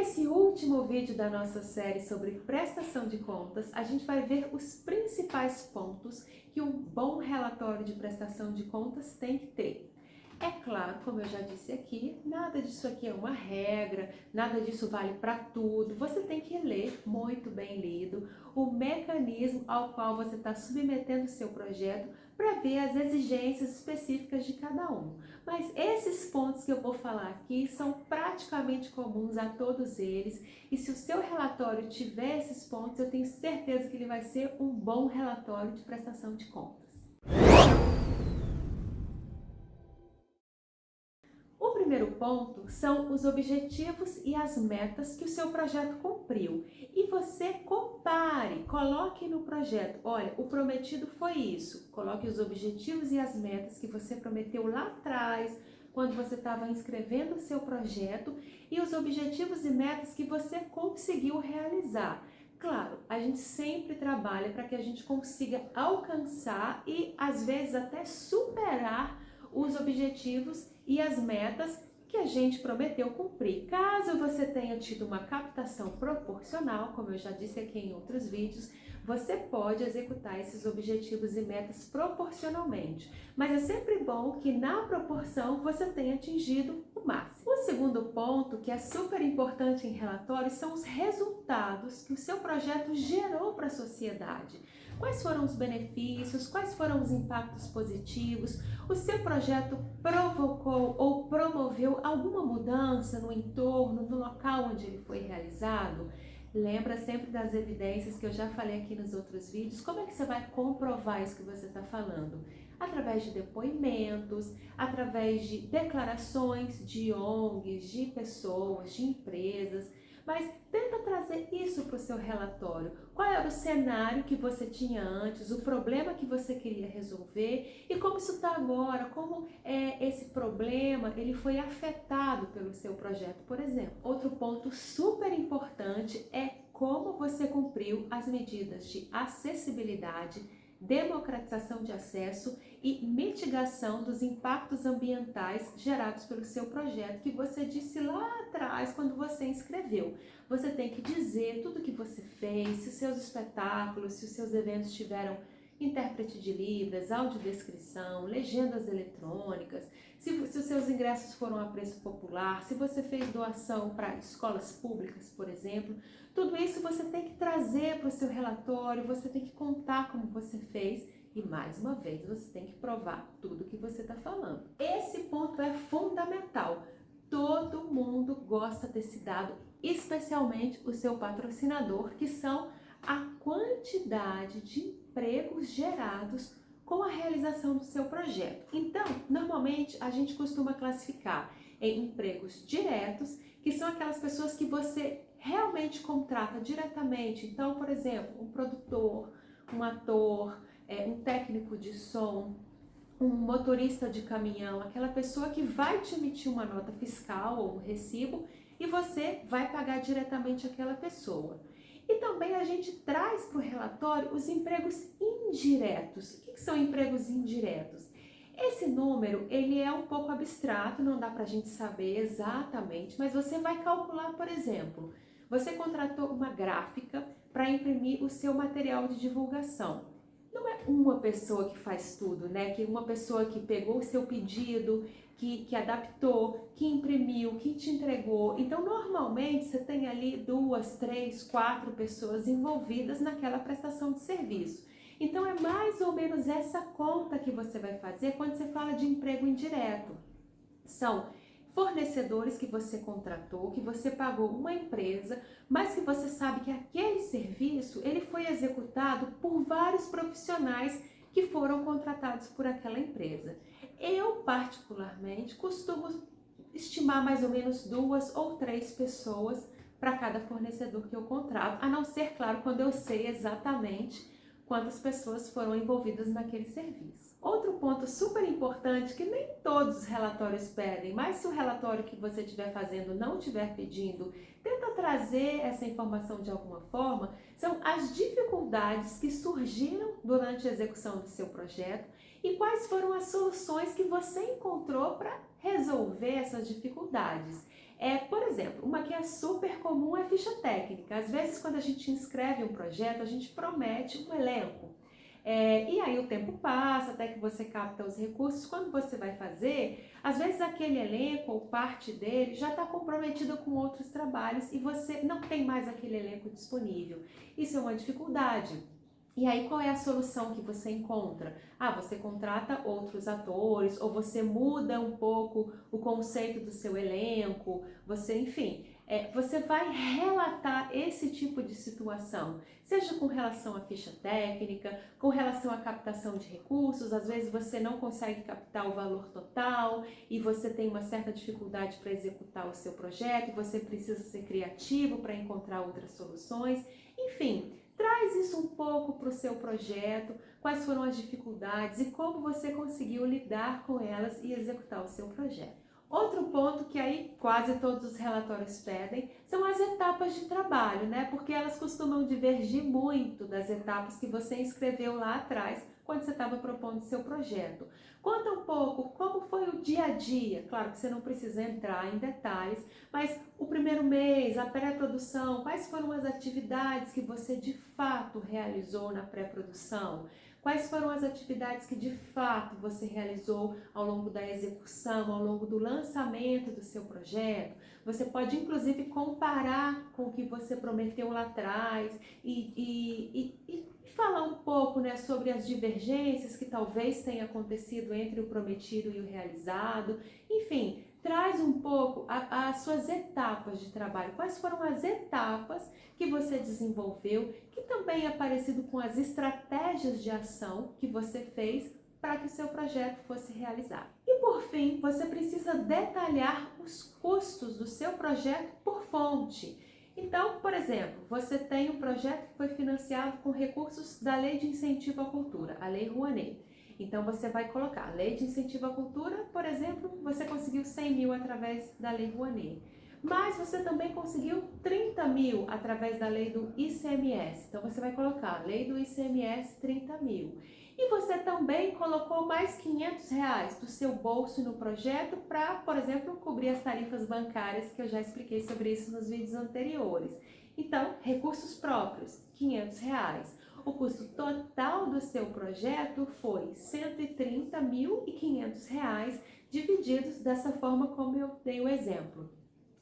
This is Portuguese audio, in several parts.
nesse último vídeo da nossa série sobre prestação de contas, a gente vai ver os principais pontos que um bom relatório de prestação de contas tem que ter. É claro, como eu já disse aqui, nada disso aqui é uma regra, nada disso vale para tudo. Você tem que ler, muito bem lido, o mecanismo ao qual você está submetendo o seu projeto para ver as exigências específicas de cada um. Mas esses pontos que eu vou falar aqui são praticamente comuns a todos eles, e se o seu relatório tiver esses pontos, eu tenho certeza que ele vai ser um bom relatório de prestação de contas. O primeiro ponto são os objetivos e as metas que o seu projeto cumpriu. E você compare, coloque no projeto, olha, o prometido foi isso. Coloque os objetivos e as metas que você prometeu lá atrás, quando você estava inscrevendo o seu projeto, e os objetivos e metas que você conseguiu realizar. Claro, a gente sempre trabalha para que a gente consiga alcançar e, às vezes, até superar os objetivos e as metas que a gente prometeu cumprir. Caso você tenha tido uma captação proporcional, como eu já disse aqui em outros vídeos, você pode executar esses objetivos e metas proporcionalmente, mas é sempre bom que na proporção você tenha atingido o máximo. O segundo ponto, que é super importante em relatórios, são os resultados que o seu projeto gerou para a sociedade. Quais foram os benefícios, quais foram os impactos positivos, o seu projeto provocou ou promoveu alguma mudança no entorno, no local onde ele foi realizado? Lembra sempre das evidências que eu já falei aqui nos outros vídeos. Como é que você vai comprovar isso que você está falando? Através de depoimentos, através de declarações de ONGs, de pessoas, de empresas. Mas tenta trazer isso para o seu relatório. Qual era o cenário que você tinha antes, o problema que você queria resolver e como isso está agora, como esse problema ele foi afetado pelo seu projeto, por exemplo. Outro ponto super importante é como você cumpriu as medidas de acessibilidade, democratização de acesso e mitigação dos impactos ambientais gerados pelo seu projeto, que você disse lá atrás quando você inscreveu. Você tem que dizer tudo o que você fez, se os seus espetáculos, se os seus eventos tiveram intérprete de Libras, audiodescrição, legendas eletrônicas, se os seus ingressos foram a preço popular, se você fez doação para escolas públicas, por exemplo. Tudo isso você tem que trazer para o seu relatório, você tem que contar como você fez e, mais uma vez, você tem que provar tudo que você está falando. Esse ponto é fundamental. Todo mundo gosta desse dado, especialmente o seu patrocinador, que são a quantidade de empregos gerados com a realização do seu projeto. Então, normalmente, a gente costuma classificar em empregos diretos, que são aquelas pessoas que você realmente contrata diretamente. Então, por exemplo, um produtor, um ator, um técnico de som, um motorista de caminhão, aquela pessoa que vai te emitir uma nota fiscal ou um recibo e você vai pagar diretamente aquela pessoa. E também a gente traz para o relatório os empregos indiretos. O que são empregos indiretos? Esse número, ele é um pouco abstrato, não dá para a gente saber exatamente, mas você vai calcular, por exemplo, você contratou uma gráfica para imprimir o seu material de divulgação. Não é uma pessoa que faz tudo, né? Que uma pessoa que pegou o seu pedido, que adaptou, que imprimiu, que te entregou. Então, normalmente, você tem ali 2, 3, 4 pessoas envolvidas naquela prestação de serviço. Então, é mais ou menos essa conta que você vai fazer quando você fala de emprego indireto. São fornecedores que você contratou, que você pagou uma empresa, mas que você sabe que aquele serviço ele foi executado por vários profissionais que foram contratados por aquela empresa. Eu, particularmente, costumo estimar mais ou menos 2 ou 3 pessoas para cada fornecedor que eu contrato, a não ser, claro, quando eu sei exatamente quantas pessoas foram envolvidas naquele serviço. Outro ponto super importante que nem todos os relatórios pedem, mas se o relatório que você estiver fazendo não estiver pedindo, tenta trazer essa informação de alguma forma, são as dificuldades que surgiram durante a execução do seu projeto e quais foram as soluções que você encontrou para resolver essas dificuldades. Por exemplo, uma que é super comum é ficha técnica. Às vezes, quando a gente inscreve um projeto, a gente promete um elenco. E aí o tempo passa até que você capta os recursos. Quando você vai fazer, às vezes aquele elenco ou parte dele já está comprometido com outros trabalhos e você não tem mais aquele elenco disponível. Isso é uma dificuldade. E aí qual é a solução que você encontra? Você contrata outros atores ou você muda um pouco o conceito do seu elenco, enfim, você vai relatar esse tipo de situação, seja com relação à ficha técnica, com relação à captação de recursos. Às vezes você não consegue captar o valor total e você tem uma certa dificuldade para executar o seu projeto e você precisa ser criativo para encontrar outras soluções. Enfim, traz isso um pouco para o seu projeto, quais foram as dificuldades e como você conseguiu lidar com elas e executar o seu projeto. Outro ponto que aí quase todos os relatórios pedem são as etapas de trabalho, né? Porque elas costumam divergir muito das etapas que você inscreveu lá atrás, quando você estava propondo o seu projeto. Conta um pouco como foi o dia a dia. Claro que você não precisa entrar em detalhes, mas o primeiro mês, a pré-produção, quais foram as atividades que você de fato realizou na pré-produção? Quais foram as atividades que de fato você realizou ao longo da execução, ao longo do lançamento do seu projeto? Você pode inclusive comparar com o que você prometeu lá atrás e falar um pouco, né, sobre as divergências que talvez tenha acontecido entre o prometido e o realizado. Enfim, traz um pouco as suas etapas de trabalho. Quais foram as etapas que você desenvolveu, que também é parecido com as estratégias de ação que você fez para que o seu projeto fosse realizado. E por fim, você precisa detalhar os custos do seu projeto por fonte. Então, por exemplo, você tem um projeto que foi financiado com recursos da Lei de Incentivo à Cultura, a Lei Rouanet. Então, você vai colocar a Lei de Incentivo à Cultura, por exemplo, você conseguiu 100 mil através da Lei Rouanet. Mas você também conseguiu 30 mil através da lei do ICMS. Então, você vai colocar lei do ICMS 30 mil. E você também colocou mais 500 reais do seu bolso no projeto para, por exemplo, cobrir as tarifas bancárias, que eu já expliquei sobre isso nos vídeos anteriores. Então, recursos próprios, 500 reais. O custo total do seu projeto foi R$ 130.500, divididos dessa forma como eu dei o exemplo.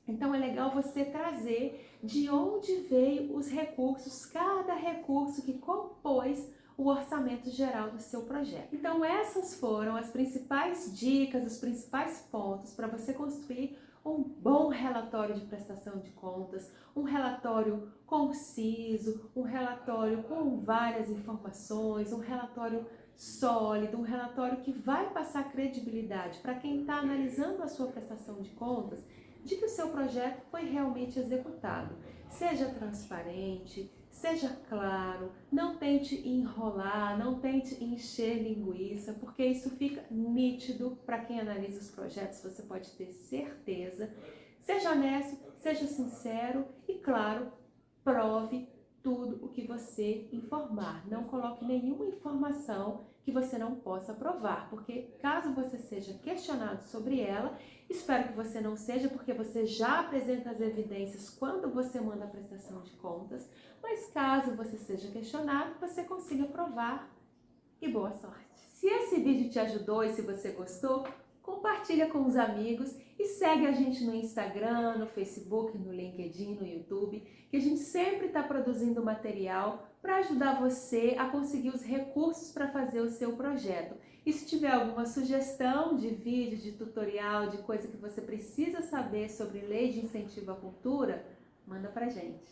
Então é legal você trazer de onde veio os recursos, cada recurso que compôs o orçamento geral do seu projeto. Então essas foram as principais dicas, os principais pontos para você construir um bom relatório de prestação de contas, um relatório conciso, um relatório com várias informações, um relatório sólido, um relatório que vai passar credibilidade para quem está analisando a sua prestação de contas, de que o seu projeto foi realmente executado. Seja transparente, seja claro, não tente enrolar, não tente encher linguiça, porque isso fica nítido para quem analisa os projetos, você pode ter certeza. Seja honesto, seja sincero e, claro, prove tudo o que você informar. Não coloque nenhuma informação que você não possa provar, porque caso você seja questionado sobre ela, espero que você não seja, porque você já apresenta as evidências quando você manda a prestação de contas, mas caso você seja questionado, você consiga provar e boa sorte. Se esse vídeo te ajudou e se você gostou, compartilha com os amigos e segue a gente no Instagram, no Facebook, no LinkedIn, no YouTube, que a gente sempre está produzindo material para ajudar você a conseguir os recursos para fazer o seu projeto. E se tiver alguma sugestão de vídeo, de tutorial, de coisa que você precisa saber sobre lei de incentivo à cultura, manda pra gente.